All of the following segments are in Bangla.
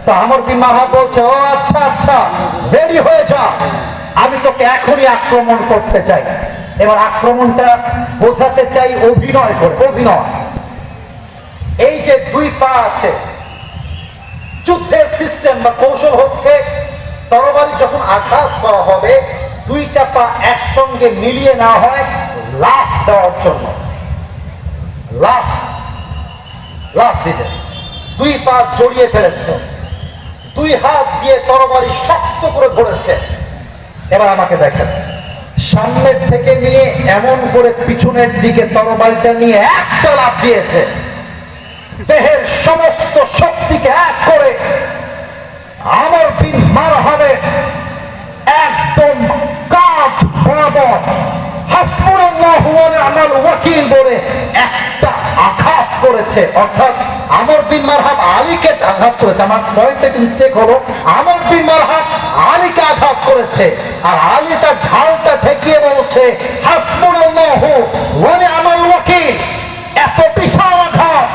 তো আমর বিন মারহাব বলছে, ও আচ্ছা আচ্ছা, রেডি হয়ে যা, আমি তোকে এখনই আক্রমণ করতে চাই। এবার আক্রমণটা বোঝাতে চাই অভিনয় করে, অভিনয়। এই যে দুই পা আছে, যুদ্ধের সিস্টেম বা কৌশল হচ্ছে তরবারি যখন আঘাত করা হবে দুইটা পা একসঙ্গে মিলিয়ে না হয় লাফ দেওয়ার জন্য, লাফ লাফ দিতে দুই পা জড়িয়ে ফেলেছে, দুই হাত দিয়ে তরবারি শক্ত করে ধরেছে। এবার আমাকে দেখেন, সামনের থেকে নিয়ে এমন করে পিছনের দিকে তরবারিটা নিয়ে একটা লাফ দিয়েছে, দেহের সমস্ত শক্তিকে এক করে আমর বিন মারহাবের একদম কাঁধ বরাবর হাসবুনাল্লাহু ওয়া নি'মাল ওয়াকিল বলে একটা আঘাত করেছে। অর্থাৎ আমর বিন মারহাব আলীকে আঘাত করেছে। আমার পয়েন্টে মিস্টেক হলো, আমর বিন মারহাব আলীকে আঘাত করেছে, আর আলী তার ঢালটা ঠেকিয়ে বলছে হাসবুনাল্লাহু ওয়া নি'মাল ওয়াকিল। এত বিশাল আঘাত,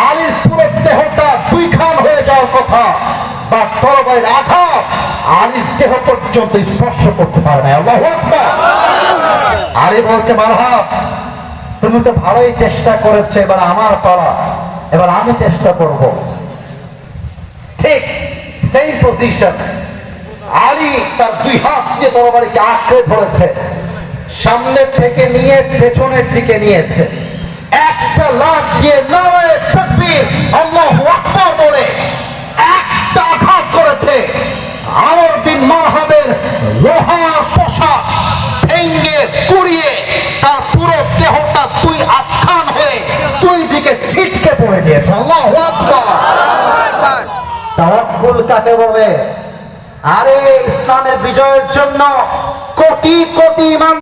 আলীর পুরো দেহটা দুই খান হয়ে যাওয়ার কথা, বা তরবারির আঘাত আলীর দেহ পর্যন্ত স্পর্শ করতে পারে না। আল্লাহু আকবার। আলী বলছে, মারহাব, তুমি তো ভালোই চেষ্টা করেছো, এবার আমার পালা, এবার আমি চেষ্টা করব। ঠিক সেই পজিশন, আলী তার দুই হাত দিয়ে তরবারিকে আঁকড়ে ধরেছে, সামনের থেকে নিয়ে পেছনের দিকে নিয়েছে, একটা লাফ দিয়ে নারায়ে তাকবীর আল্লাহু আকবার বলে একটা আঘাত করেছে। আমর বিন মারহাবের লোহার পোশাক ভেঙে কুড়িয়ে তার পুরো দেহটা দুই আটখান হয়ে দুই দিকে ছিটকে পড়ে গিয়েছে। আল্লাহু আকবার। তাওয়াক্কুল কাকে বলে? আরে ইসলামের বিজয়ের জন্য কোটি কোটি ইমান